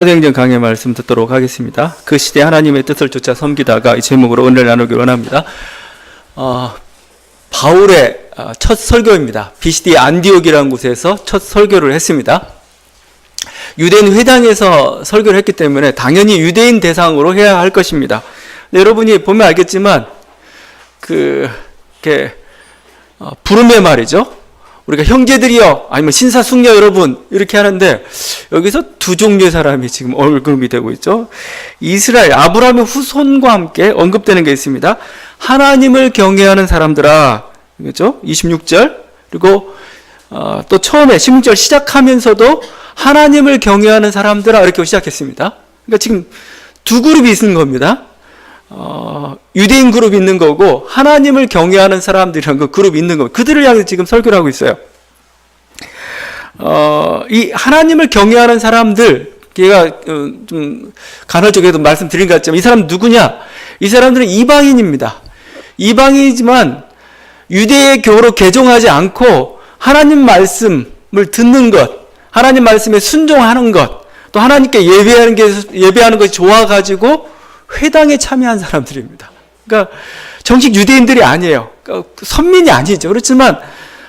사도행전 강의 말씀 듣도록 하겠습니다. 그 시대 하나님의 뜻을 쫓아 섬기다가 이 제목으로 은혜를 나누기 원합니다. 바울의 첫 설교입니다. BCD 안디옥이라는 곳에서 첫 설교를 했습니다. 유대인 회당에서 설교를 했기 때문에 당연히 유대인 대상으로 해야 할 것입니다. 여러분이 보면 알겠지만 부름의 말이죠. 우리가 형제들이여 아니면 신사숙녀 여러분 이렇게 하는데 여기서 두 종류의 사람이 지금 언급이 되고 있죠. 이스라엘 아브라함의 후손과 함께 언급되는 게 있습니다. 하나님을 경외하는 사람들아, 그렇죠? 26절. 그리고 또 처음에 16절 시작하면서도 하나님을 경외하는 사람들아 이렇게 시작했습니다. 그러니까 지금 두 그룹이 있는 겁니다. 유대인 그룹이 있는 거고 하나님을 경외하는 사람들이라는 그 그룹이 있는 겁니다. 그들을 향해서 지금 설교를 하고 있어요. 이 하나님을 경외하는 사람들, 제가 좀 간헐적에도 말씀드린 것 같지만 이 사람 누구냐? 이 사람들은 이방인입니다. 이방인이지만 유대의 교로 개종하지 않고 하나님 말씀을 듣는 것, 하나님 말씀에 순종하는 것, 또 하나님께 예배하는 것이 좋아가지고 회당에 참여한 사람들입니다. 그러니까 정식 유대인들이 아니에요. 그러니까 선민이 아니죠. 그렇지만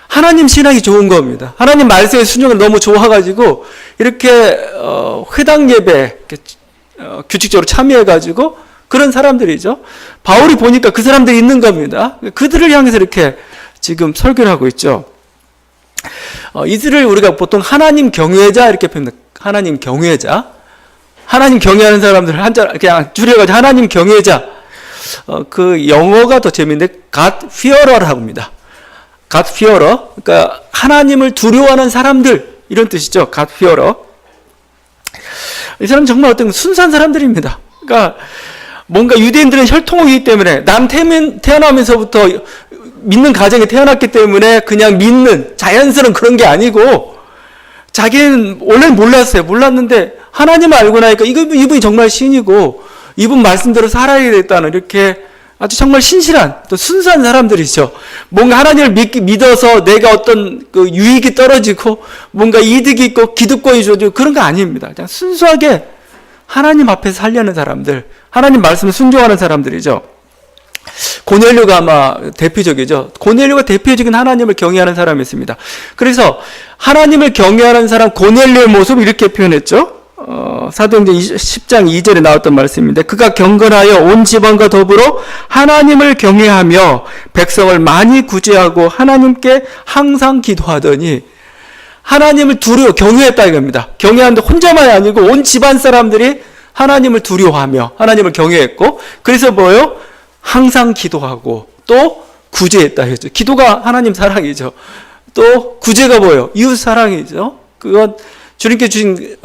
하나님 신앙이 좋은 겁니다. 하나님 말씀의 순종을 너무 좋아가지고 이렇게 회당 예배 규칙적으로 참여해가지고 그런 사람들이죠. 바울이 보니까 그 사람들이 있는 겁니다. 그들을 향해서 이렇게 지금 설교를 하고 있죠. 이들을 우리가 보통 하나님 경외자 이렇게 표현합니다. 하나님 경외자. 하나님 경외하는 사람들을 그냥 줄여가지고 하나님 경외자. 그 영어가 더 재밌는데 God fearer라고 합니다. God fearer. 그러니까 하나님을 두려워하는 사람들 이런 뜻이죠. God fearer. 이 사람은 정말 어떤 순수한 사람들입니다. 그러니까 뭔가 유대인들은 혈통이기 때문에 태어나면서부터 믿는 가정에 태어났기 때문에 그냥 믿는 자연스러운 그런 게 아니고 자기는 원래는 몰랐는데 하나님을 알고 나니까 이분이 정말 신이고 이분 말씀대로 살아야 되겠다는 이렇게 아주 정말 신실한 또 순수한 사람들이죠. 뭔가 하나님을 믿어서 내가 어떤 그 유익이 떨어지고 뭔가 이득이 있고 기득권이 주어지고 그런 거 아닙니다. 그냥 순수하게 하나님 앞에서 살려는 사람들, 하나님 말씀을 순종하는 사람들이죠. 고넬료가 아마 대표적이죠. 고넬료가 대표적인 하나님을 경외하는 사람이었습니다. 그래서 하나님을 경외하는 사람 고넬료의 모습을 이렇게 표현했죠. 사도행전 10장 2절에 나왔던 말씀인데 그가 경건하여 온 집안과 더불어 하나님을 경외하며 백성을 많이 구제하고 하나님께 항상 기도하더니 하나님을 경외했다 이겁니다. 경외하는데 혼자만이 아니고 온 집안 사람들이 하나님을 두려워하며 하나님을 경외했고 그래서 뭐예요? 항상 기도하고 또 구제했다 했죠. 기도가 하나님 사랑이죠. 또 구제가 뭐예요? 이웃 사랑이죠. 그건 주님께 주신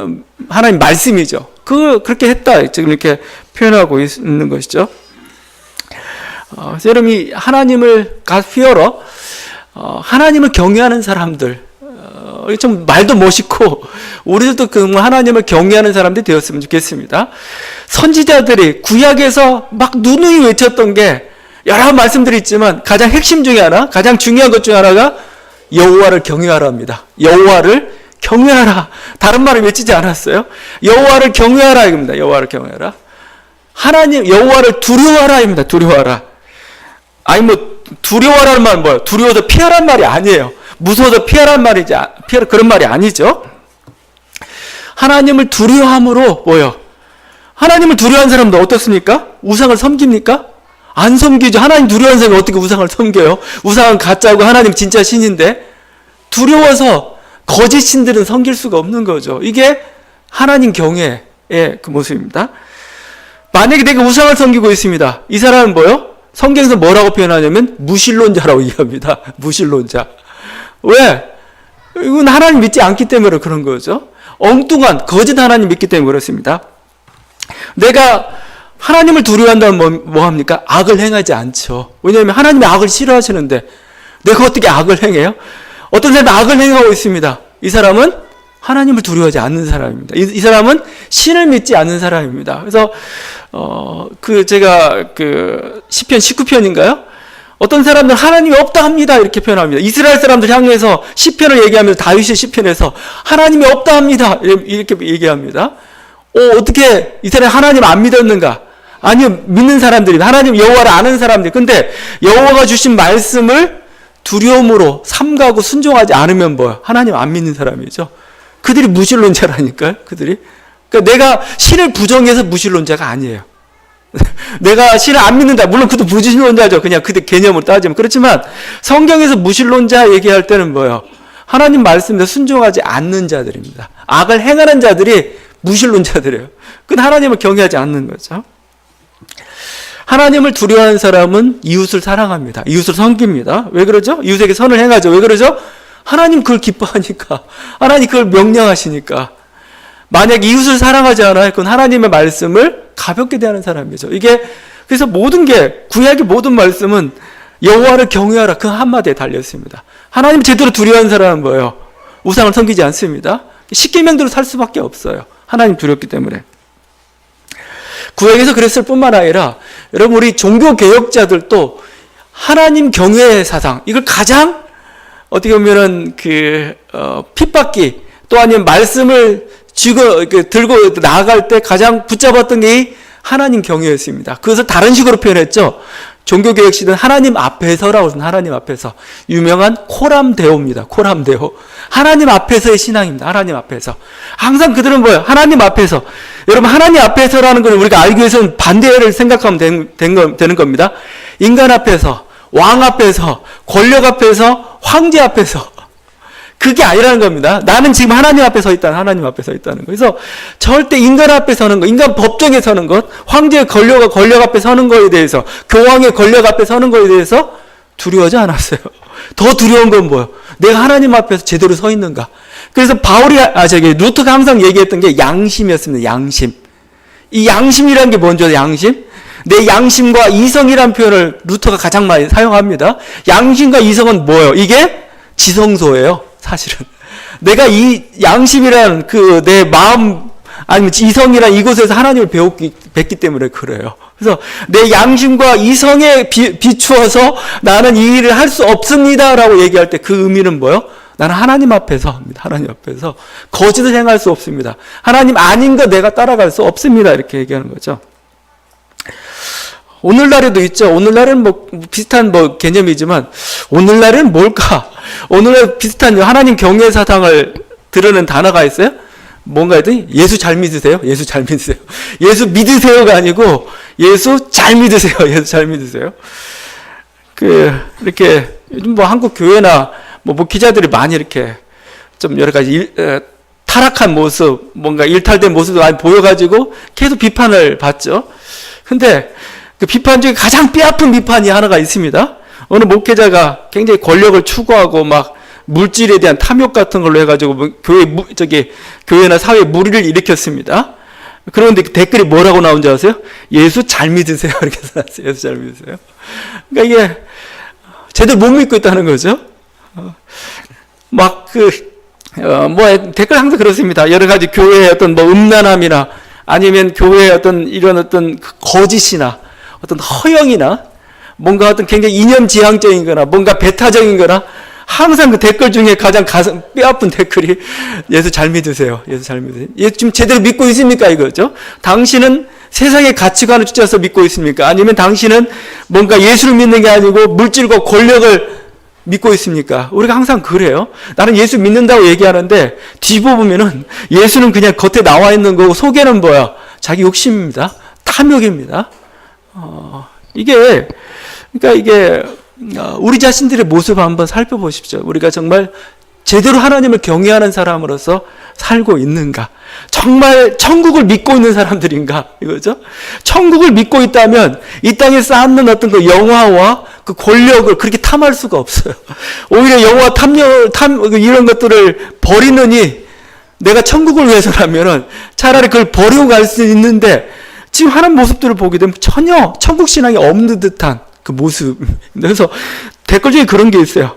하나님 말씀이죠. 그렇게 했다. 지금 이렇게 표현하고 있는 것이죠. 여러분이 하나님을 God fearer, 하나님을 경외하는 사람들, 좀 말도 멋있고 우리들도 그 하나님을 경외하는 사람들이 되었으면 좋겠습니다. 선지자들이 구약에서 막 누누이 외쳤던 게 여러 말씀들이 있지만 가장 핵심 중에 하나, 가장 중요한 것 중에 하나가 여호와를 경외하라 합니다. 여호와를 경외하라. 다른 말을 외치지 않았어요. 여호와를 경외하라 이겁니다. 여호와를 경외하라. 하나님 여호와를 두려워하라 입니다. 두려워하라. 아니 뭐 두려워하라는 말은 뭐예요? 두려워서 피하라는 말이 아니에요. 무서워서 피하라는 말이지 그런 말이 아니죠. 하나님을 두려워함으로 뭐예요? 하나님을 두려워하는 사람도 어떻습니까? 우상을 섬깁니까? 안 섬기죠. 하나님 두려워하는 사람이 어떻게 우상을 섬겨요? 우상은 가짜고 하나님 진짜 신인데 두려워서 거짓 신들은 섬길 수가 없는 거죠. 이게 하나님 경외의 그 모습입니다. 만약에 내가 우상을 섬기고 있습니다. 이 사람은 뭐예요? 성경에서 뭐라고 표현하냐면 무신론자라고 얘기합니다. 무신론자. 왜? 이건 하나님 믿지 않기 때문에 그런 거죠. 엉뚱한 거짓 하나님 믿기 때문에 그렇습니다. 내가 하나님을 두려워한다면 뭐 합니까? 악을 행하지 않죠. 왜냐하면 하나님이 악을 싫어하시는데 내가 어떻게 악을 행해요? 어떤 사람이 악을 행하고 있습니다. 이 사람은 하나님을 두려워하지 않는 사람입니다. 이 사람은 신을 믿지 않는 사람입니다. 그래서 제가 시편 19편인가요? 어떤 사람들은 하나님이 없다 합니다. 이렇게 표현합니다. 이스라엘 사람들 향해서 시편을 얘기하면서 다윗의 시편에서 하나님이 없다 합니다. 이렇게 얘기합니다. 어떻게 이 사람이 하나님 안 믿었는가? 아니요, 믿는 사람들이, 하나님 여호와를 아는 사람들. 근데 여호와가 주신 말씀을 두려움으로 삼가고 순종하지 않으면 뭐야? 하나님 안 믿는 사람이죠. 그들이 무신론자라니까요, 그들이. 그러니까 내가 신을 부정해서 무신론자가 아니에요. 내가 신을 안 믿는다. 물론 그도 무신론자죠. 그냥 그들 개념으로 따지면. 그렇지만 성경에서 무신론자 얘기할 때는 뭐예요? 하나님 말씀에 순종하지 않는 자들입니다. 악을 행하는 자들이 무신론자들이에요. 그건 하나님을 경외하지 않는 거죠. 하나님을 두려워하는 사람은 이웃을 사랑합니다. 이웃을 섬깁니다. 왜 그러죠? 이웃에게 선을 행하죠. 왜 그러죠? 하나님 그걸 기뻐하니까. 하나님 그걸 명령하시니까. 만약 이웃을 사랑하지 않아요, 그건 하나님의 말씀을 가볍게 대하는 사람이죠. 이게 그래서 모든 게 구약의 모든 말씀은 여호와를 경외하라 그 한마디에 달려 있습니다. 하나님 제대로 두려워하는 사람은 뭐예요? 우상을 섬기지 않습니다. 십계명대로 살 수밖에 없어요. 하나님 두렵기 때문에. 구약에서 그랬을 뿐만 아니라 여러분 우리 종교 개혁자들도 하나님 경외의 사상 이걸 가장 어떻게 보면은 핍받기 또 아니면 말씀을 들고 나아갈 때 가장 붙잡았던 게 하나님 경외였습니다. 그것을 다른 식으로 표현했죠. 종교개혁 시대는 하나님 앞에서라고 해서 하나님 앞에서 유명한 코람데오입니다. 코람데오. 하나님 앞에서의 신앙입니다. 하나님 앞에서. 항상 그들은 뭐예요? 하나님 앞에서. 여러분 하나님 앞에서라는 걸 우리가 알기 위해서는 반대를 생각하면 되는 겁니다. 인간 앞에서, 왕 앞에서, 권력 앞에서, 황제 앞에서. 그게 아니라는 겁니다. 나는 지금 하나님 앞에 서 있다는 하나님 앞에 서 있다는 거예요. 그래서 절대 인간 앞에 서는 것, 인간 법정에 서는 것, 황제의 권력 앞에 서는 거에 대해서, 교황의 권력 앞에 서는 거에 대해서 두려워하지 않았어요. 더 두려운 건 뭐예요? 내가 하나님 앞에서 제대로 서 있는가? 그래서 루터가 항상 얘기했던 게 양심이었습니다. 양심. 이 양심이라는 게 뭔지 알아요? 양심? 내 양심과 이성이라는 표현을 루터가 가장 많이 사용합니다. 양심과 이성은 뭐예요? 이게 지성소예요. 사실은 내가 이 양심이란 내 마음 아니면 이성이란 이곳에서 하나님을 뵙기 때문에 그래요. 그래서 내 양심과 이성에 비추어서 나는 이 일을 할 수 없습니다라고 얘기할 때 그 의미는 뭐예요? 나는 하나님 앞에서 합니다. 하나님 앞에서 거짓을 행할 수 없습니다. 하나님 아닌 거 내가 따라갈 수 없습니다. 이렇게 얘기하는 거죠. 오늘날에도 있죠. 오늘날은 비슷한 개념이지만 오늘날은 뭘까? 오늘날 비슷한 하나님 경외 사상을 드러낸 단어가 있어요. 뭔가 했더니 예수 잘 믿으세요. 예수 잘 믿으세요. 예수 믿으세요가 아니고 예수 잘 믿으세요. 예수 잘 믿으세요. 이렇게 요즘 한국 교회나 기자들이 많이 이렇게 좀 여러 가지 타락한 모습, 뭔가 일탈된 모습도 많이 보여가지고 계속 비판을 받죠. 근데 그 비판 중에 가장 뼈아픈 비판이 하나가 있습니다. 어느 목회자가 굉장히 권력을 추구하고 물질에 대한 탐욕 같은 걸로 해가지고 교회나 사회에 무리를 일으켰습니다. 그런데 댓글이 뭐라고 나온지 아세요? 예수 잘 믿으세요. 이렇게 써놨어요. 예수 잘 믿으세요. 그러니까 이게 제대로 못 믿고 있다는 거죠. 댓글 항상 그렇습니다. 여러 가지 교회의 어떤 음란함이나 아니면 교회의 이런 거짓이나 어떤 허영이나 뭔가 어떤 굉장히 이념지향적인 거나 뭔가 배타적인 거나 항상 그 댓글 중에 가장 뼈아픈 댓글이 예수 잘 믿으세요. 예수 잘 믿으세요. 예수 지금 제대로 믿고 있습니까? 이거죠. 당신은 세상의 가치관을 쫓아서 믿고 있습니까? 아니면 당신은 뭔가 예수를 믿는 게 아니고 물질과 권력을 믿고 있습니까? 우리가 항상 그래요. 나는 예수 믿는다고 얘기하는데 뒤집어보면은 예수는 그냥 겉에 나와 있는 거고 속에는 뭐야? 자기 욕심입니다. 탐욕입니다. 이게 우리 자신들의 모습을 한번 살펴보십시오. 우리가 정말 제대로 하나님을 경외하는 사람으로서 살고 있는가? 정말 천국을 믿고 있는 사람들인가? 이거죠? 천국을 믿고 있다면 이 땅에 쌓는 어떤 그 영화와 그 권력을 그렇게 탐할 수가 없어요. 오히려 영화 이런 것들을 버리느니 내가 천국을 위해서라면은 차라리 그걸 버리고 갈 수 있는데 지금 하는 모습들을 보게 되면 전혀 천국 신앙이 없는 듯한 그 모습. 그래서 댓글 중에 그런 게 있어요.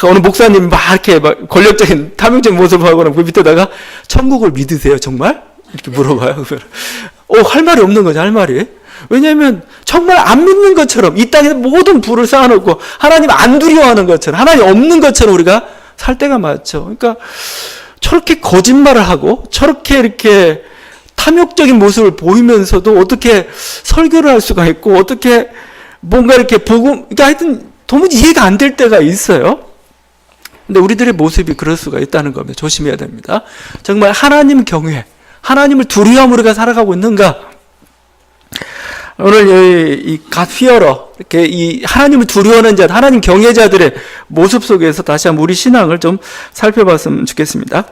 어느 목사님 이렇게 권력적인 탐욕적인 모습을 하거나 그 밑에다가 천국을 믿으세요 정말? 이렇게 물어봐요. 할 말이 없는 거죠. 할 말이. 왜냐하면 정말 안 믿는 것처럼 이 땅에 모든 부를 쌓아놓고 하나님 안 두려워하는 것처럼 하나님 없는 것처럼 우리가 살 때가 많죠. 그러니까 저렇게 거짓말을 하고 저렇게 이렇게 탐욕적인 모습을 보이면서도 어떻게 설교를 할 수가 있고 어떻게 뭔가 이렇게 그러니까 하여튼 도무지 이해가 안 될 때가 있어요. 근데 우리들의 모습이 그럴 수가 있다는 겁니다. 조심해야 됩니다. 정말 하나님 경외, 하나님을 두려움으로 우리가 살아가고 있는가? 오늘 이 God fearer, 이렇게 이 하나님을 두려워하는 자, 하나님 경외자들의 모습 속에서 다시 한번 우리 신앙을 좀 살펴봤으면 좋겠습니다.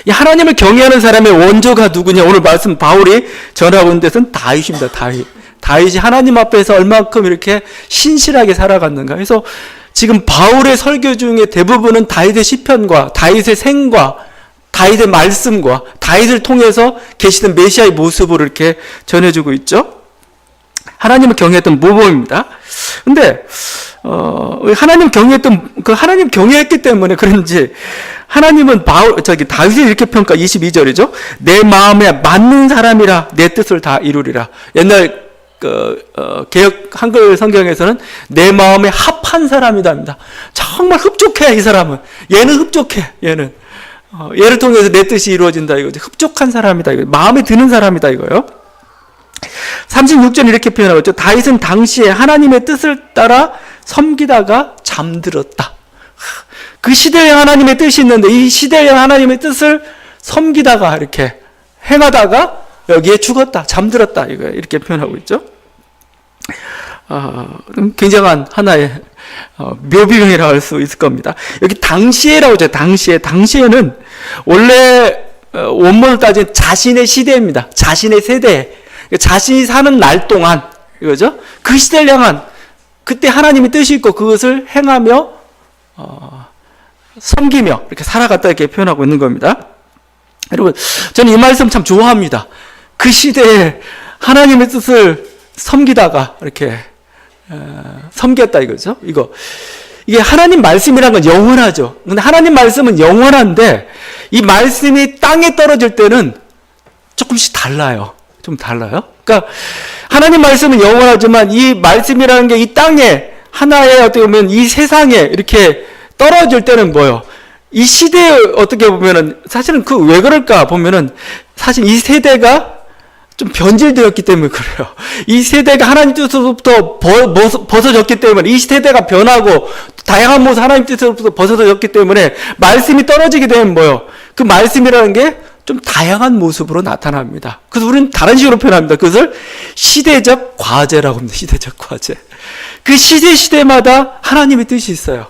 이 하나님을 경외하는 사람의 원조가 누구냐? 오늘 말씀 바울이 전하고 있는 데서는 다윗입니다. 다윗이 하나님 앞에서 얼만큼 이렇게 신실하게 살아갔는가? 그래서 지금 바울의 설교 중에 대부분은 다윗의 시편과 다윗의 생과 다윗의 말씀과 다윗을 통해서 계시던 메시아의 모습을 이렇게 전해주고 있죠. 하나님을 경외했던 모범입니다. 근데 하나님 경외했기 때문에 그런지 하나님은 다윗을 이렇게 평가 22절이죠. 내 마음에 맞는 사람이라 내 뜻을 다 이루리라. 옛날 개역 한글 성경에서는 내 마음에 합한 사람이다. 정말 흡족해, 이 사람은. 얘는 흡족해, 얘는. 얘를 통해서 내 뜻이 이루어진다, 이거죠. 흡족한 사람이다, 이거. 마음에 드는 사람이다, 이거요. 36절 이렇게 표현하고 있죠. 다윗은 당시에 하나님의 뜻을 따라 섬기다가 잠들었다. 그 시대에 하나님의 뜻이 있는데 이 시대에 하나님의 뜻을 섬기다가 이렇게 행하다가 여기에 죽었다, 잠들었다, 이거 이렇게 표현하고 있죠. 굉장한 하나의 묘비명이라고 할 수 있을 겁니다. 여기 당시에라고 하죠. 당시에는 원래 원문을 따지면 자신의 시대입니다. 자신의 세대, 자신이 사는 날 동안, 이거죠. 그 시대를 향한 그때 하나님의 뜻이 있고 그것을 행하며 섬기며 이렇게 살아갔다, 이렇게 표현하고 있는 겁니다. 여러분, 저는 이 말씀 참 좋아합니다. 그 시대에 하나님의 뜻을 섬기다가 이렇게 섬겼다, 이거죠. 이게 하나님 말씀이란 건 영원하죠. 근데 하나님 말씀은 영원한데 이 말씀이 땅에 떨어질 때는 조금씩 달라요. 좀 달라요. 그러니까 하나님 말씀은 영원하지만 이 말씀이라는 게 이 땅에 하나의 어떻게 보면 이 세상에 이렇게 떨어질 때는 뭐예요? 이 시대에 어떻게 보면은 사실은 왜 그럴까 보면은 사실 이 세대가 좀 변질되었기 때문에 그래요. 이 세대가 하나님 뜻으로부터 벗어졌기 때문에 이 세대가 변하고 다양한 모습 하나님 뜻으로부터 벗어졌기 때문에 말씀이 떨어지게 되면 뭐예요? 그 말씀이라는 게 좀 다양한 모습으로 나타납니다. 그래서 우리는 다른 식으로 표현합니다. 그것을 시대적 과제라고 합니다. 시대적 과제. 그 시대마다 하나님의 뜻이 있어요.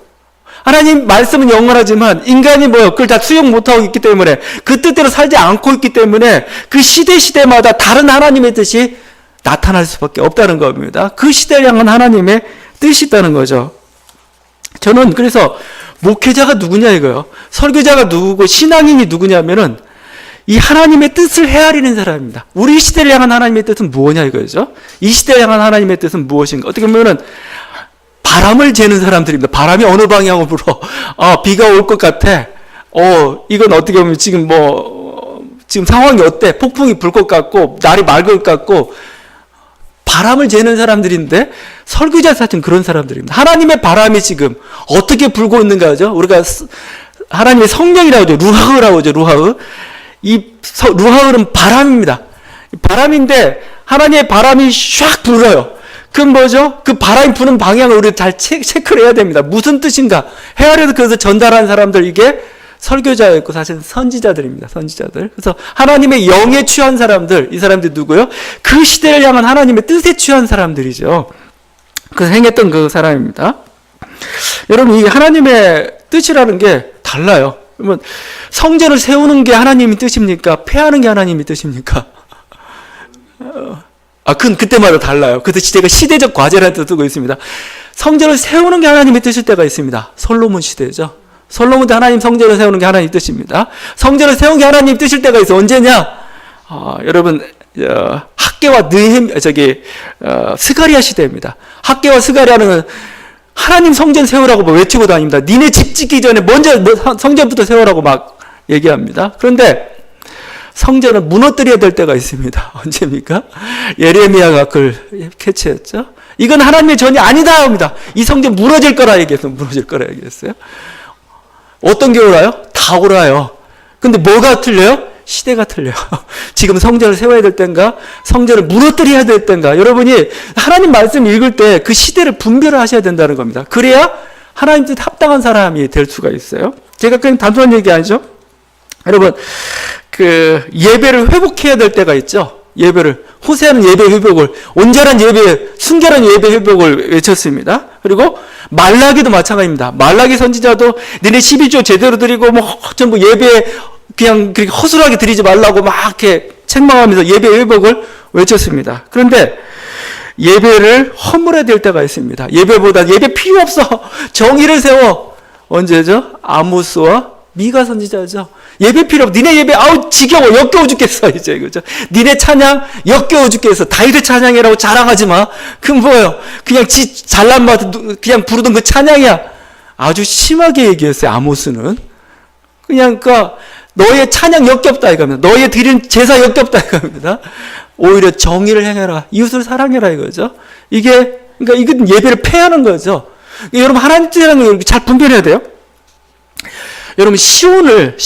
하나님 말씀은 영원하지만 인간이 그걸 다 수용 못하고 있기 때문에 그 뜻대로 살지 않고 있기 때문에 그 시대마다 다른 하나님의 뜻이 나타날 수밖에 없다는 겁니다. 그 시대를 향한 하나님의 뜻이 있다는 거죠. 저는 그래서 목회자가 누구냐 이거요. 설교자가 누구고 신앙인이 누구냐면은 이 하나님의 뜻을 헤아리는 사람입니다. 우리 시대를 향한 하나님의 뜻은 무엇이냐 이거죠. 이 시대를 향한 하나님의 뜻은 무엇인가. 어떻게 보면은 바람을 재는 사람들입니다. 바람이 어느 방향으로 불어? 비가 올 것 같아. 이건 어떻게 보면 지금 지금 상황이 어때? 폭풍이 불 것 같고, 날이 맑을 것 같고, 바람을 재는 사람들인데, 설교자 사실은 그런 사람들입니다. 하나님의 바람이 지금 어떻게 불고 있는가 하죠? 우리가 하나님의 성령이라고 하죠. 루하흐라고 하죠. 루하흐. 루하흐는 바람입니다. 바람인데, 하나님의 바람이 샥 불어요. 그건 뭐죠? 그 바람이 부는 방향을 우리 잘 체크를 해야 됩니다. 무슨 뜻인가? 헤아려서 그것을 전달하는 사람들, 이게 설교자였고 사실 선지자들입니다. 선지자들. 그래서 하나님의 영에 취한 사람들, 이 사람들이 누구요? 그 시대를 향한 하나님의 뜻에 취한 사람들이죠. 그래서 행했던 그 사람입니다. 여러분, 이 하나님의 뜻이라는 게 달라요. 그러면 성전을 세우는 게 하나님의 뜻입니까? 폐하는 게 하나님의 뜻입니까? 그건 그때마다 달라요. 그래서 제가 시대적 과제라는 뜻을 쓰고 있습니다. 성전을 세우는 게 하나님의 뜻일 때가 있습니다. 솔로몬 시대죠. 솔로몬 때 하나님 성전을 세우는 게 하나님의 뜻입니다. 성전을 세운 게 하나님의 뜻일 때가 있어요. 언제냐? 여러분, 학개와 스가랴 시대입니다. 학개와 스가랴는 하나님 성전 세우라고 외치고 다닙니다. 니네 집 짓기 전에 먼저 성전부터 세우라고 막 얘기합니다. 그런데 성전을 무너뜨려야 될 때가 있습니다. 언제입니까? 예레미야가 그걸 캐치했죠. 이건 하나님의 전이 아니다 합니다. 이 성전 무너질 거라 얘기했어요. 무너질 거라 얘기했어요. 어떤 게 옳아요? 다 옳아요. 근데 뭐가 틀려요? 시대가 틀려요. 지금 성전을 세워야 될 때인가? 성전을 무너뜨려야 될 때인가? 여러분이 하나님 말씀 읽을 때 그 시대를 분별을 하셔야 된다는 겁니다. 그래야 하나님 뜻 합당한 사람이 될 수가 있어요. 제가 그냥 단순한 얘기 아니죠? 여러분, 그 예배를 회복해야 될 때가 있죠. 예배를, 호세아는 예배 회복을, 온전한 예배, 순결한 예배 회복을 외쳤습니다. 그리고 말라기도 마찬가지입니다. 말라기 선지자도 니네 12조 제대로 드리고 뭐 전부 예배 그냥 그렇게 허술하게 드리지 말라고 막 이렇게 책망하면서 예배 회복을 외쳤습니다. 그런데 예배를 허물어야 될 때가 있습니다. 예배보다 예배 필요 없어. 정의를 세워. 언제죠? 아모스와 미가 선지자죠. 예배 필요 없어. 니네 예배 아우 지겨워. 역겨워 죽겠어. 이제 그죠? 니네 찬양 역겨워 죽겠어. 다윗의 찬양이라고 자랑하지 마. 그 뭐예요? 그냥 지 잘난 맛 그냥 부르던 그 찬양이야. 아주 심하게 얘기했어요. 아모스는 그냥 너의 찬양 역겹다 이겁니다. 너의 드린 제사 역겹다 이겁니다. 오히려 정의를 행해라. 이웃을 사랑해라 이거죠. 이게 그러니까 이건 예배를 폐하는 거죠. 여러분 하나님 뜻이라는 걸 잘 분별해야 돼요. 여러분 시온은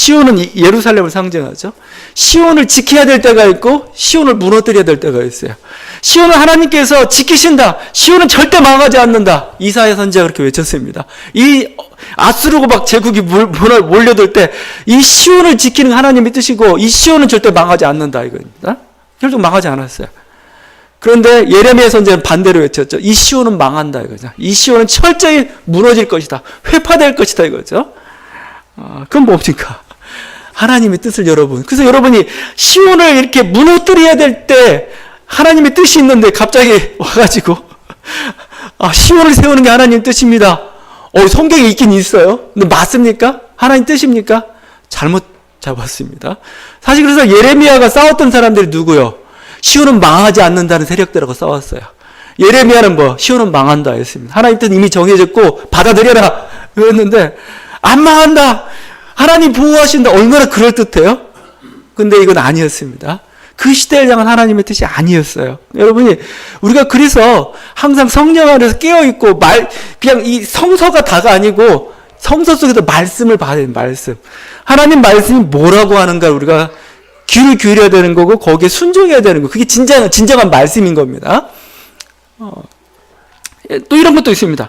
예루살렘을 상징하죠. 시온을 지켜야 될 때가 있고 시온을 무너뜨려야 될 때가 있어요. 시온은 하나님께서 지키신다. 시온은 절대 망하지 않는다. 이사야 선지자가 그렇게 외쳤습니다. 이 아수르고박 제국이 몰려들 때 이 시온을 지키는 하나님의 뜻이고 이 시온은 절대 망하지 않는다 이겁니다. 결국 망하지 않았어요. 그런데 예레미야 선지자는 반대로 외쳤죠. 이 시온은 망한다 이거죠. 이 시온은 철저히 무너질 것이다. 회파될 것이다 이거죠. 그건 뭡니까? 하나님의 뜻을 여러분. 그래서 여러분이 시온을 이렇게 무너뜨려야 될 때 하나님의 뜻이 있는데 갑자기 와가지고 시온을 세우는 게 하나님 뜻입니다. 성경에 있긴 있어요. 근데 맞습니까? 하나님 뜻입니까? 잘못 잡았습니다. 사실 그래서 예레미야가 싸웠던 사람들이 누구요? 시온은 망하지 않는다는 세력들하고 싸웠어요. 예레미야는 시온은 망한다 했습니다. 하나님 뜻 이미 정해졌고 받아들여라 그랬는데 안 망한다. 하나님 보호하신다. 얼마나 그럴듯해요? 근데 이건 아니었습니다. 그 시대를 향한 하나님의 뜻이 아니었어요. 여러분이 우리가 그래서 항상 성령 안에서 깨어있고 그냥 이 성서가 다가 아니고 성서 속에서 말씀을 봐야 돼요. 말씀. 하나님 말씀이 뭐라고 하는가 우리가 귀를 기울여야 되는 거고 거기에 순종해야 되는 거. 그게 진정한 말씀인 겁니다. 또 이런 것도 있습니다.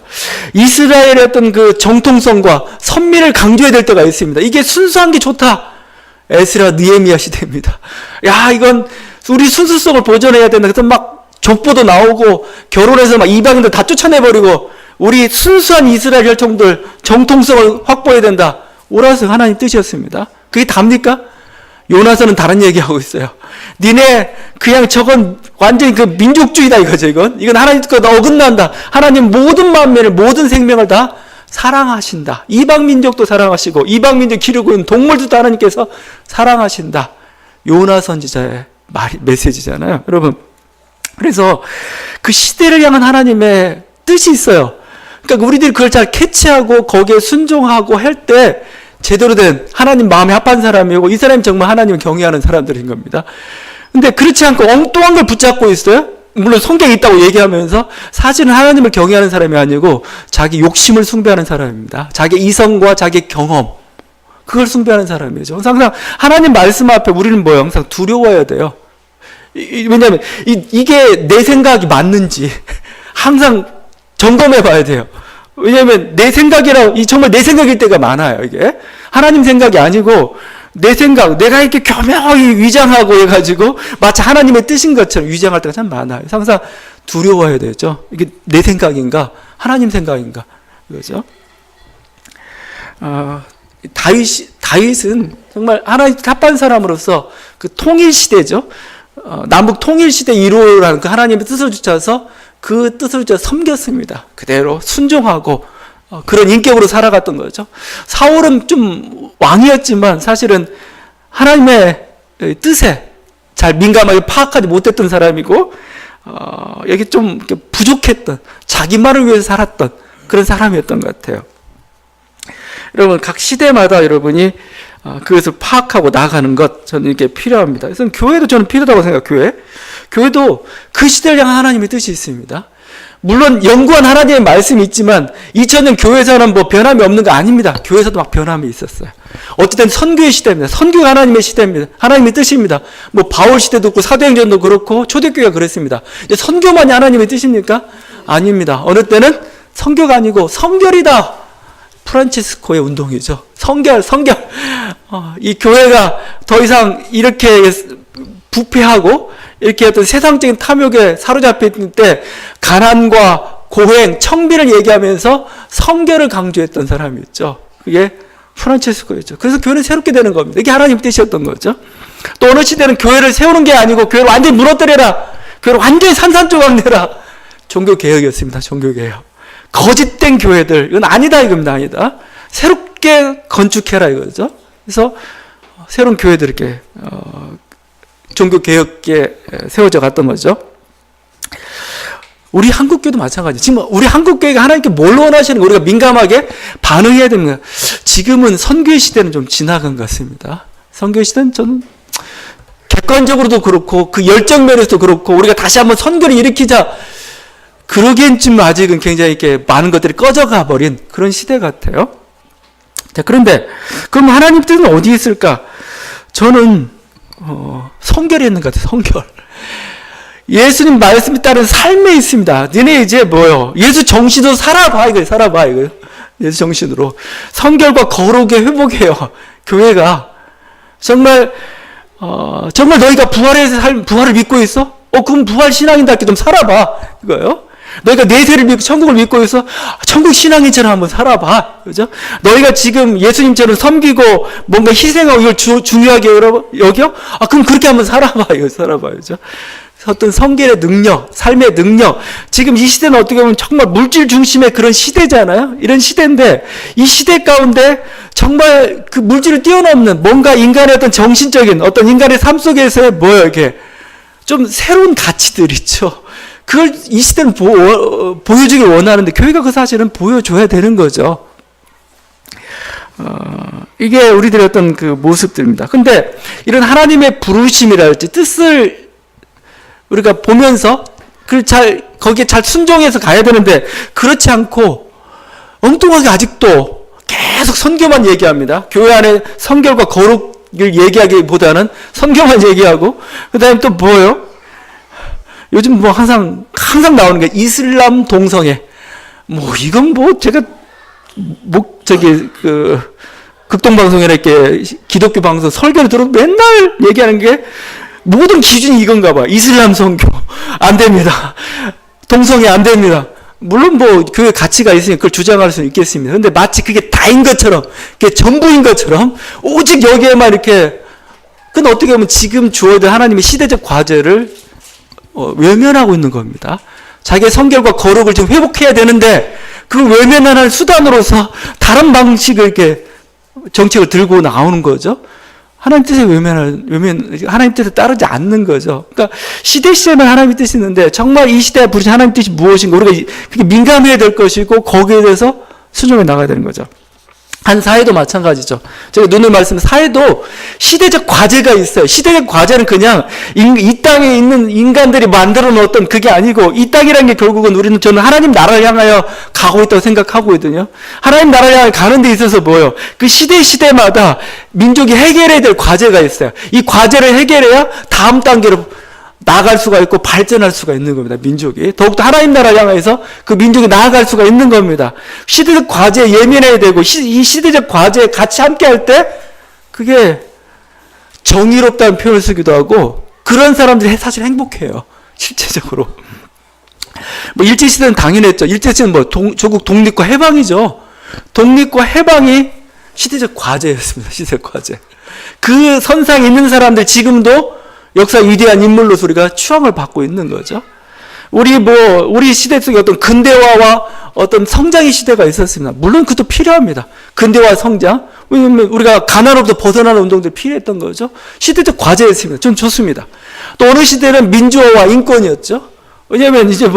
이스라엘의 어떤 그 정통성과 선미를 강조해야 될 때가 있습니다. 이게 순수한 게 좋다. 에스라 느헤미야 시대입니다. 야, 이건 우리 순수성을 보존해야 된다. 그래서 막 족보도 나오고 결혼해서 막 이방인들 다 쫓아내버리고 우리 순수한 이스라엘 혈통들 정통성을 확보해야 된다. 오라스 하나님 뜻이었습니다. 그게 답니까? 요나서는 다른 얘기하고 있어요. 니네 그냥 저건 완전히 그 민족주의다 이거죠. 이건 하나님 뜻과 어긋난다. 하나님 모든 만민을 모든 생명을 다 사랑하신다. 이방 민족도 사랑하시고 이방 민족 기르고 있는 동물들도 하나님께서 사랑하신다. 요나 선지자의 메시지잖아요. 여러분. 그래서 그 시대를 향한 하나님의 뜻이 있어요. 그러니까 우리들이 그걸 잘 캐치하고 거기에 순종하고 할 때 제대로 된 하나님 마음에 합한 사람이고 이 사람이 정말 하나님을 경외하는 사람들인 겁니다. 근데 그렇지 않고 엉뚱한 걸 붙잡고 있어요. 물론 성경에 있다고 얘기하면서 사실은 하나님을 경외하는 사람이 아니고 자기 욕심을 숭배하는 사람입니다. 자기 이성과 자기 경험 그걸 숭배하는 사람이죠. 항상 하나님 말씀 앞에 우리는 항상 두려워야 돼요. 왜냐하면 이게 내 생각이 맞는지 항상 점검해 봐야 돼요. 왜냐하면 내 생각이라 정말 내 생각일 때가 많아요. 이게 하나님 생각이 아니고 내 생각, 내가 이렇게 교묘하게 위장하고 해가지고 마치 하나님의 뜻인 것처럼 위장할 때가 참 많아요. 항상 두려워야 되죠. 이게 내 생각인가, 하나님 생각인가, 그거죠. 다윗은 정말 하나님 합한 사람으로서 그 통일 시대죠. 남북 통일 시대 1호라는 그 하나님의 뜻을 주셔서 그 뜻을 섬겼습니다. 그대로 순종하고 그런 인격으로 살아갔던 거죠. 사울은 좀 왕이었지만 사실은 하나님의 뜻에 잘 민감하게 파악하지 못했던 사람이고 여기 좀 부족했던 자기만을 위해서 살았던 그런 사람이었던 것 같아요. 여러분 각 시대마다 여러분이 그것을 파악하고 나가는 것 저는 이게 필요합니다. 그래서 교회도 저는 필요하다고 생각해요. 교회도 그 시대를 향한 하나님의 뜻이 있습니다. 물론 영구한 하나님의 말씀이 있지만 2000년 교회에서는 변함이 없는 거 아닙니다. 교회에서도 막 변함이 있었어요. 어쨌든 선교의 시대입니다. 선교가 하나님의 시대입니다. 하나님의 뜻입니다. 뭐 바울 시대도 그렇고 사도행전도 그렇고 초대교회가 그랬습니다. 이제 선교만이 하나님의 뜻입니까? 아닙니다. 어느 때는 선교가 아니고 성결이다. 프란치스코의 운동이죠. 성결. 이 교회가 더 이상 이렇게 부패하고 이렇게 어떤 세상적인 탐욕에 사로잡혀 있을 때 가난과 고행, 청비를 얘기하면서 성결을 강조했던 사람이 있죠. 그게 프란체스코였죠. 그래서 교회는 새롭게 되는 겁니다. 이게 하나님 뜻이었던 거죠. 또 어느 시대는 교회를 세우는 게 아니고 교회를 완전히 무너뜨려라. 교회를 완전히 산산조각 내라. 종교개혁이었습니다. 종교개혁. 거짓된 교회들, 이건 아니다 이겁니다. 아니다. 새롭게 건축해라 이거죠. 그래서 새로운 교회들이 이렇게 종교개혁에 세워져 갔던 거죠. 우리 한국교회도 마찬가지. 지금 우리 한국교회가 하나님께 뭘 원하시는 거 우리가 민감하게 반응해야 됩니다. 지금은 선교의 시대는 좀 지나간 것 같습니다. 선교의 시대는 저는 객관적으로도 그렇고 그 열정 면에서도 그렇고 우리가 다시 한번 선교를 일으키자 그러기엔 좀 아직은 굉장히 이렇게 많은 것들이 꺼져가 버린 그런 시대 같아요. 자, 그런데 그럼 하나님 뜻은 어디에 있을까? 저는 성결에 있는 것 같아요. 성결. 예수님 말씀에 따른 삶에 있습니다. 너네 이제 뭐요? 예수 정신으로 살아봐 이거예요. 살아봐 이거예요. 예수 정신으로 성결과 거룩의 회복이에요. 교회가 정말 너희가 부활을 믿고 있어? 그럼 부활 신앙인답게 좀 살아봐 이거예요. 너희가 내세를 믿고 천국을 믿고 있어? 천국 신앙인처럼 한번 살아봐. 그죠? 너희가 지금 예수님처럼 섬기고 뭔가 희생하고 이걸 중요하게 여겨? 그럼 그렇게 한번 살아봐. 이거 살아봐. 그죠? 어떤 성결의 능력, 삶의 능력. 지금 이 시대는 어떻게 보면 정말 물질 중심의 그런 시대잖아요. 이런 시대인데 이 시대 가운데 정말 그 물질을 뛰어넘는 뭔가 인간의 어떤 정신적인 어떤 인간의 삶 속에서의 뭐예요 이게 좀 새로운 가치들 있죠. 그걸 이 시대는 보여주길 원하는데 교회가 그 사실은 보여줘야 되는 거죠. 이게 우리들의 어떤 그 모습들입니다. 근데 이런 하나님의 부르심이랄지 뜻을 우리가 보면서 거기에 잘 순종해서 가야 되는데 그렇지 않고 엉뚱하게 아직도 계속 선교만 얘기합니다. 교회 안에 성결과 거룩을 얘기하기보다는 선교만 얘기하고 그 다음에 또 뭐예요? 요즘 뭐 항상 나오는 게 이슬람 동성애. 이건 제가 극동방송이나 이렇게 기독교 방송 설교를 들어도 맨날 얘기하는 게 모든 기준이 이건가 봐. 이슬람 선교. 안 됩니다. 동성애 안 됩니다. 물론 교회 가치가 있으니 그걸 주장할 수는 있겠습니다. 근데 마치 그게 다인 것처럼, 그게 전부인 것처럼, 오직 여기에만 이렇게, 그건 어떻게 보면 지금 주어야 될 하나님의 시대적 과제를 외면하고 있는 겁니다. 자기의 성결과 거룩을 좀 회복해야 되는데, 그걸 외면하는 수단으로서 다른 방식을 이렇게 정책을 들고 나오는 거죠. 하나님 뜻에 하나님 뜻에 따르지 않는 거죠. 그러니까 시대는 하나님의 뜻이 있는데 정말 이 시대에 부르신 하나님 뜻이 무엇인가 우리가 그게 민감해야 될 것이고 거기에 대해서 순종해 나가야 되는 거죠. 한 사회도 마찬가지죠. 제가 눈을 말씀드린 사회도 시대적 과제가 있어요. 시대적 과제는 그냥 이 땅에 있는 인간들이 만들어 놓았던 그게 아니고 이 땅이라는 게 결국은 저는 하나님 나라를 향하여 가고 있다고 생각하고 있거든요. 하나님 나라를 향해 가는 데 있어서 뭐예요? 그 시대마다 민족이 해결해야 될 과제가 있어요. 이 과제를 해결해야 다음 단계로 나아갈 수가 있고 발전할 수가 있는 겁니다. 민족이. 더욱더 하나님 나라를 향해서 그 민족이 나아갈 수가 있는 겁니다. 시대적 과제에 예민해야 되고 이 시대적 과제에 같이 함께 할 때 그게 정의롭다는 표현을 쓰기도 하고 그런 사람들이 사실 행복해요. 실제적으로. 일제시대는 당연했죠. 일제시대는 조국 독립과 해방이죠. 독립과 해방이 시대적 과제였습니다. 시대적 과제. 그 선상에 있는 사람들 지금도 역사 위대한 인물로서 우리가 추앙을 받고 있는 거죠. 우리 시대 속에 어떤 근대화와 어떤 성장의 시대가 있었습니다. 물론 그것도 필요합니다. 근대화 성장. 왜냐면 우리가 가난으로부터 벗어나는 운동들이 필요했던 거죠. 시대적 과제였습니다. 좀 좋습니다. 또 어느 시대는 민주화와 인권이었죠. 왜냐면 이제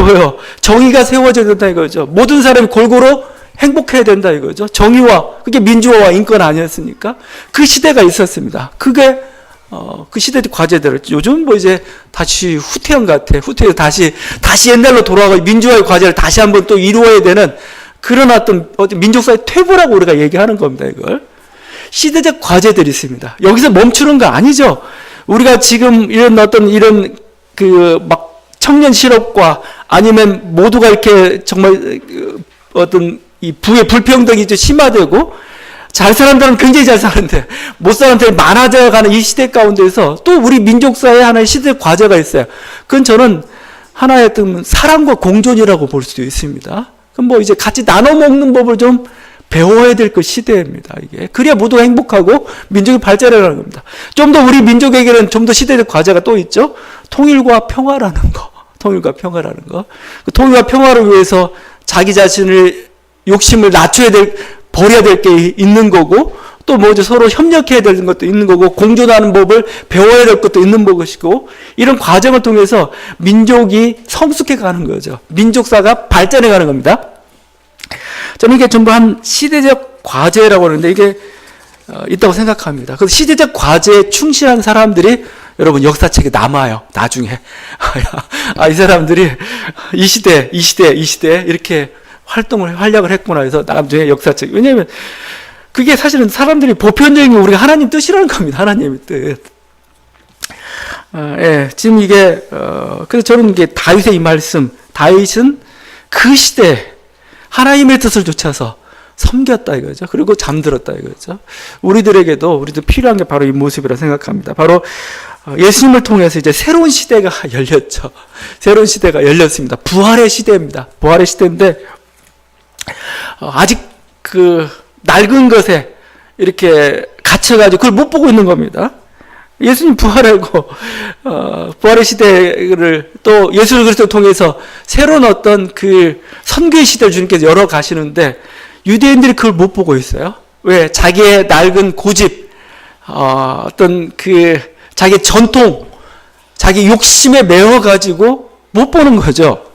정의가 세워져야 된다 이거죠. 모든 사람이 골고루 행복해야 된다 이거죠. 정의와, 그게 민주화와 인권 아니었습니까? 그 시대가 있었습니다. 그게 그 시대의 과제들을 요즘 이제 다시 후퇴한 것 같아. 후퇴해서 다시 옛날로 돌아가 민주화의 과제를 다시 한번 또 이루어야 되는 그런 어떤 민족사의 퇴보라고 우리가 얘기하는 겁니다. 이걸 시대적 과제들이 있습니다. 여기서 멈추는 거 아니죠. 우리가 지금 이런 막 청년 실업과 아니면 모두가 이렇게 정말 어떤 이 부의 불평등이 좀 심화되고 잘 사는 사람은 굉장히 잘 사는데 못 사는 사람들이 많아져가는 이 시대 가운데서 또 우리 민족사회에 하나의 시대 과제가 있어요. 그건 저는 하나의 어떤 사랑과 공존이라고 볼 수도 있습니다. 그럼 뭐 이제 같이 나눠 먹는 법을 좀 배워야 될 그 시대입니다. 이게 그래야 모두가 행복하고 민족이 발전해가는 겁니다. 좀 더 우리 민족에게는 좀 더 시대적 과제가 또 있죠. 통일과 평화라는 거. 통일과 평화라는 거. 그 통일과 평화를 위해서 자기 자신을 욕심을 버려야 될 게 있는 거고 또 뭐죠 서로 협력해야 되는 것도 있는 거고 공존하는 법을 배워야 될 것도 있는 것이고 이런 과정을 통해서 민족이 성숙해 가는 거죠. 민족사가 발전해 가는 겁니다. 저는 이게 전부 한 시대적 과제라고 하는데 이게 있다고 생각합니다. 그 시대적 과제에 충실한 사람들이 여러분 역사책에 남아요. 나중에 이 사람들이 이 시대 이렇게 활약을 했구나 해서 나중에 역사책. 왜냐하면 그게 사실은 사람들이 보편적인 우리가 하나님 뜻이라는 겁니다. 하나님의 뜻. 지금 이게 그래서 저는 이게 다윗의 이 말씀, 다윗은 그 시대 하나님의 뜻을 쫓아서 섬겼다 이거죠. 그리고 잠들었다 이거죠. 우리도 필요한 게 바로 이 모습이라 생각합니다. 바로 예수님을 통해서 이제 새로운 시대가 열렸죠. 새로운 시대가 열렸습니다. 부활의 시대입니다. 부활의 시대인데 아직 그 낡은 것에 이렇게 갇혀가지고 그걸 못 보고 있는 겁니다. 예수님 부활하고 부활의 시대를 또 예수 그리스도를 통해서 새로운 어떤 그 선교의 시대를 주님께서 열어 가시는데 유대인들이 그걸 못 보고 있어요. 왜? 자기의 낡은 고집, 어떤 그 자기의 전통, 자기 욕심에 매여 가지고 못 보는 거죠.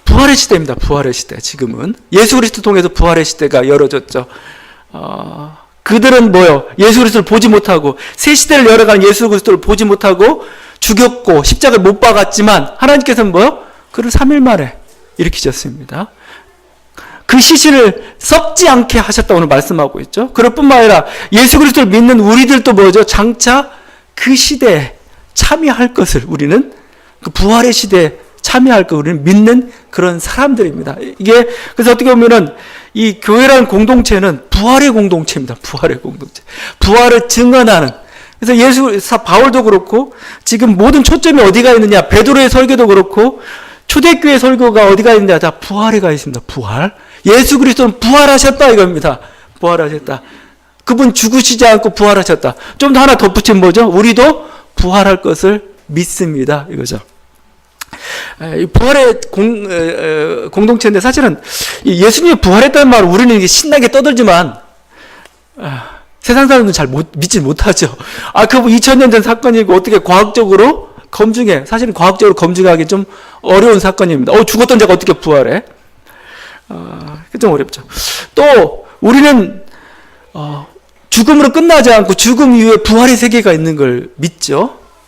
부활의 시대입니다. 부활의 시대. 지금은 예수 그리스도 통해서 부활의 시대가 열어졌죠. 그들은 뭐요? 예수 그리스도를 보지 못하고 새 시대를 열어가는 예수 그리스도를 보지 못하고 죽였고 십자가를 못 박았지만 하나님께서는 뭐요? 그를 3일 만에 일으키셨습니다. 그 시신을 썩지 않게 하셨다고 오늘 말씀하고 있죠. 그럴 뿐만 아니라 예수 그리스도를 믿는 우리들도 뭐죠? 장차 그 시대에 참여할 것을 우리는 그 부활의 시대에 참여할 거 우리는 믿는 그런 사람들입니다. 이게 그래서 어떻게 보면은 이 교회라는 공동체는 부활의 공동체입니다. 부활의 공동체. 부활을 증언하는. 그래서 바울도 그렇고 지금 모든 초점이 어디가 있느냐? 베드로의 설교도 그렇고 초대교회 설교가 어디가 있느냐? 다 부활에 가 있습니다. 부활. 예수 그리스도는 부활하셨다 이겁니다. 부활하셨다. 그분 죽으시지 않고 부활하셨다. 좀 더 하나 덧붙이면 뭐죠? 우리도 부활할 것을 믿습니다. 이거죠. 이 부활의 공동체인데 사실은 예수님이 부활했다는 말을 우리는 신나게 떠들지만 세상 사람들은 잘 믿지 못하죠. 그거 2000년 전 사건이고 어떻게 과학적으로 사실은 과학적으로 검증하기 좀 어려운 사건입니다. 죽었던 자가 어떻게 부활해? 좀 어렵죠. 또 우리는 죽음으로 끝나지 않고 죽음 이후에 부활의 세계가 있는 걸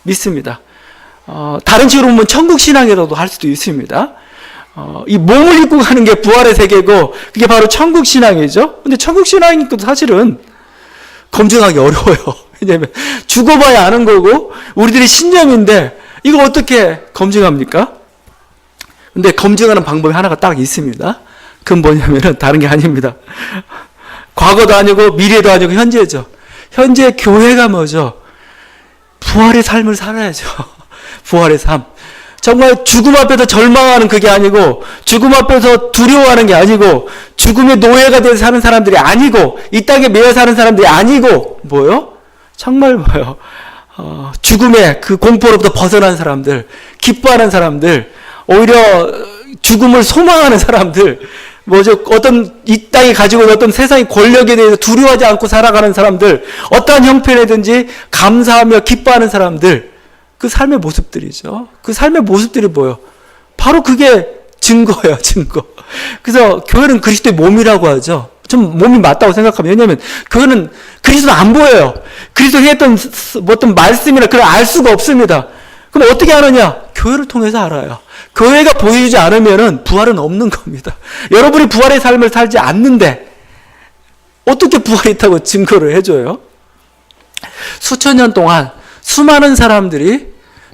믿습니다. 다른 식으로 보면 천국신앙이라도 할 수도 있습니다. 이 몸을 입고 가는 게 부활의 세계고, 그게 바로 천국신앙이죠. 근데 천국신앙이 사실은 검증하기 어려워요. 왜냐면 죽어봐야 아는 거고, 우리들이 신념인데, 이걸 어떻게 검증합니까? 근데 검증하는 방법이 하나가 딱 있습니다. 그건 뭐냐면은 다른 게 아닙니다. 과거도 아니고, 미래도 아니고, 현재죠. 현재 교회가 뭐죠? 부활의 삶을 살아야죠. 부활의 삶. 정말 죽음 앞에서 절망하는 그게 아니고, 죽음 앞에서 두려워하는 게 아니고, 죽음의 노예가 돼서 사는 사람들이 아니고, 이 땅에 매여 사는 사람들이 아니고, 뭐요? 정말 뭐요? 죽음의 그 공포로부터 벗어난 사람들, 기뻐하는 사람들, 오히려 죽음을 소망하는 사람들, 뭐죠? 이 땅이 가지고 있는 어떤 세상의 권력에 대해서 두려워하지 않고 살아가는 사람들, 어떠한 형편이든지 감사하며 기뻐하는 사람들, 그 삶의 모습들이죠. 그 삶의 모습들이 뭐예요? 바로 그게 증거예요, 증거. 그래서 교회는 그리스도의 몸이라고 하죠. 좀 몸이 맞다고 생각합니다. 왜냐하면 교회는 그리스도는 안 보여요. 그리스도가 했던 어떤 말씀이나 그걸 알 수가 없습니다. 그럼 어떻게 하느냐? 교회를 통해서 알아요. 교회가 보여주지 않으면은 부활은 없는 겁니다. 여러분이 부활의 삶을 살지 않는데 어떻게 부활이 있다고 증거를 해줘요? 수천 년 동안 수많은 사람들이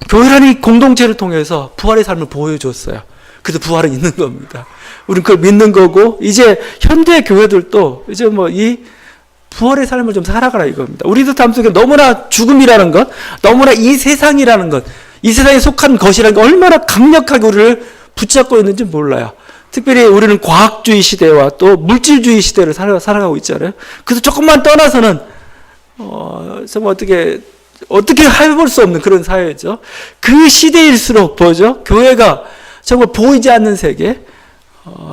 교회라는 이 공동체를 통해서 부활의 삶을 보여줬어요. 그래서 부활은 있는 겁니다. 우리는 그걸 믿는 거고, 이제 현대 교회들도 이제 뭐 이 부활의 삶을 좀 살아가라 이겁니다. 우리들 삶 속에 너무나 죽음이라는 것, 너무나 이 세상이라는 것, 이 세상에 속한 것이라는 게 얼마나 강력하게 우리를 붙잡고 있는지 몰라요. 특별히 우리는 과학주의 시대와 또 물질주의 시대를 살아가고 있잖아요. 그래서 조금만 떠나서는 정말 어떻게 해볼 수 없는 그런 사회죠. 그 시대일수록 뭐죠? 교회가 정말 보이지 않는 세계,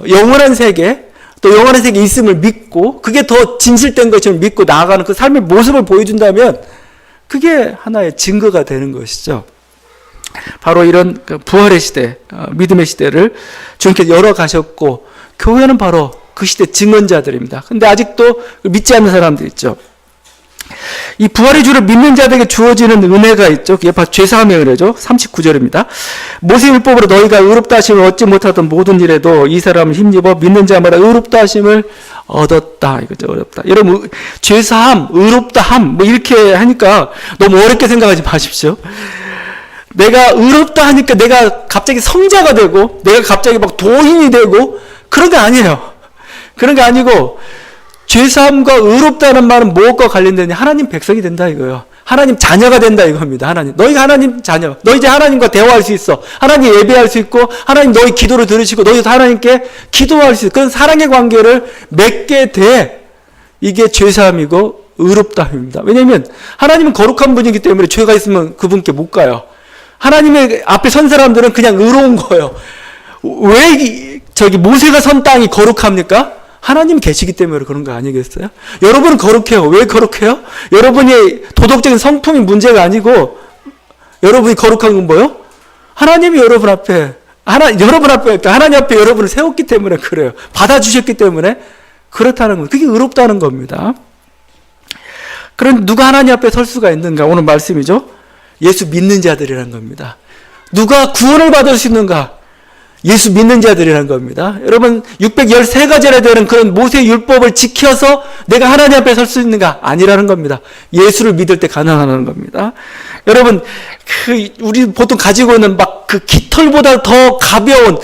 영원한 세계, 또 영원한 세계에 있음을 믿고 그게 더 진실된 것처럼 믿고 나아가는 그 삶의 모습을 보여준다면 그게 하나의 증거가 되는 것이죠. 바로 이런 부활의 시대, 믿음의 시대를 주님께서 열어가셨고 교회는 바로 그 시대 증언자들입니다. 근데 아직도 믿지 않는 사람들 있죠. 이 부활의 주를 믿는 자들에게 주어지는 은혜가 있죠. 그게 바로 죄사함의 은혜죠. 39절입니다. 모세율법으로 너희가 의롭다 하심을 얻지 못하던 모든 일에도 이 사람을 힘입어 믿는 자마다 의롭다 하심을 얻었다. 이거죠. 어렵다. 여러분, 죄사함, 의롭다함 뭐 이렇게 하니까 너무 어렵게 생각하지 마십시오. 내가 의롭다 하니까 내가 갑자기 성자가 되고 내가 갑자기 막 도인이 되고 그런 게 아니에요. 그런 게 아니고 죄사함과 의롭다는 말은 무엇과 관련되냐? 하나님 백성이 된다 이거예요. 하나님 자녀가 된다 이겁니다. 하나님. 너희가 하나님 자녀. 너 이제 하나님과 대화할 수 있어. 하나님 예배할 수 있고 하나님 너희 기도를 들으시고 너희도 하나님께 기도할 수 있어. 그런 사랑의 관계를 맺게 돼. 이게 죄사함이고 의롭다함입니다. 왜냐하면 하나님은 거룩한 분이기 때문에 죄가 있으면 그분께 못 가요. 하나님의 앞에 선 사람들은 그냥 의로운 거예요. 왜 모세가 선 땅이 거룩합니까? 하나님 계시기 때문에 그런 거 아니겠어요? 여러분은 거룩해요. 왜 거룩해요? 여러분이 도덕적인 성품이 문제가 아니고 여러분이 거룩한 건 뭐예요? 하나님이 여러분 앞에 하나님 앞에 여러분을 세웠기 때문에 그래요. 받아주셨기 때문에 그렇다는 거예요. 그게 의롭다는 겁니다. 그럼 누가 하나님 앞에 설 수가 있는가? 오늘 말씀이죠. 예수 믿는 자들이라는 겁니다. 누가 구원을 받을 수 있는가? 예수 믿는 자들이라는 겁니다. 여러분 613가지나 되는 그런 모세 율법을 지켜서 내가 하나님 앞에 설 수 있는가? 아니라는 겁니다. 예수를 믿을 때 가능하다는 겁니다. 여러분 우리 보통 가지고 있는 막 그 깃털보다 더 가벼운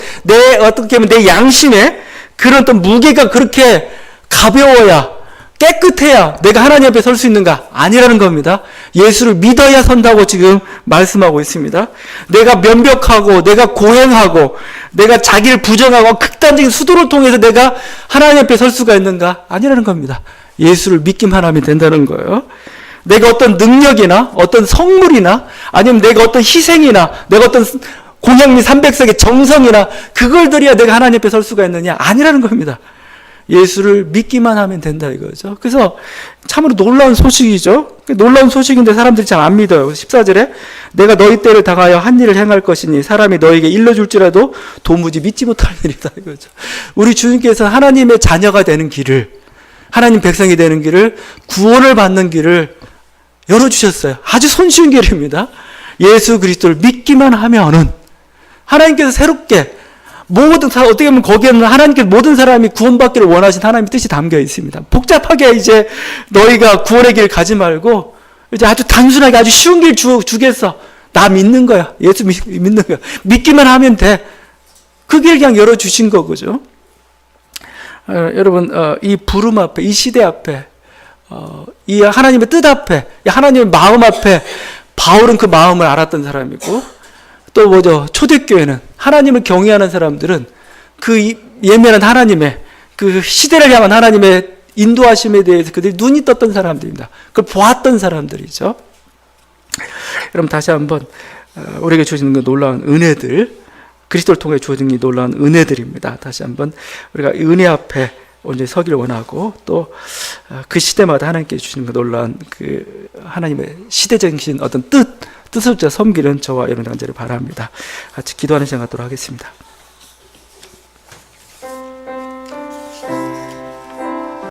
어떻게 보면 내 양심에 그런 어떤 무게가 그렇게 가벼워야 깨끗해야 내가 하나님 앞에 설 수 있는가? 아니라는 겁니다. 예수를 믿어야 선다고 지금 말씀하고 있습니다. 내가 면벽하고 내가 고행하고 내가 자기를 부정하고 극단적인 수도를 통해서 내가 하나님 앞에 설 수가 있는가? 아니라는 겁니다. 예수를 믿기만 하면 된다는 거예요. 내가 어떤 능력이나 어떤 성물이나 아니면 내가 어떤 희생이나 내가 어떤 공양미 300석의 정성이나 그걸 들여야 내가 하나님 앞에 설 수가 있느냐? 아니라는 겁니다. 예수를 믿기만 하면 된다 이거죠. 그래서 참으로 놀라운 소식이죠. 놀라운 소식인데 사람들이 잘 안 믿어요. 14절에 내가 너희 때를 당하여 한 일을 행할 것이니 사람이 너에게 일러줄지라도 도무지 믿지 못할 일이다 이거죠. 우리 주님께서 하나님의 자녀가 되는 길을 하나님 백성이 되는 길을 구원을 받는 길을 열어주셨어요. 아주 손쉬운 길입니다. 예수 그리스도를 믿기만 하면은 하나님께서 새롭게 모든 사람, 어떻게 보면 거기에는 하나님께서 모든 사람이 구원받기를 원하신 하나님의 뜻이 담겨 있습니다. 복잡하게 이제 너희가 구원의 길을 가지 말고 이제 아주 단순하게 아주 쉬운 길 주겠어. 나 믿는 거야. 예수 믿는 거야. 믿기만 하면 돼. 그 길 그냥 열어주신 거죠. 여러분, 이 부름 앞에, 이 시대 앞에, 이 하나님의 뜻 앞에, 이 하나님의 마음 앞에 바울은 그 마음을 알았던 사람이고 또 뭐죠? 초대교회는 하나님을 경외하는 사람들은 그 예면한 하나님의 그 시대를 향한 하나님의 인도하심에 대해서 그들이 눈이 떴던 사람들입니다. 그걸 보았던 사람들이죠. 여러분 다시 한번 우리에게 주어지는 그 놀라운 은혜들, 그리스도를 통해 주어진 이 놀라운 은혜들입니다. 다시 한번 우리가 은혜 앞에 언제 서기를 원하고 또 그 시대마다 하나님께 주시는 그 놀라운 그 하나님의 시대적인 어떤 뜻을 섬기는 저와 여러분 간절히 바랍니다. 같이 기도하는 시간 갖도록 하겠습니다.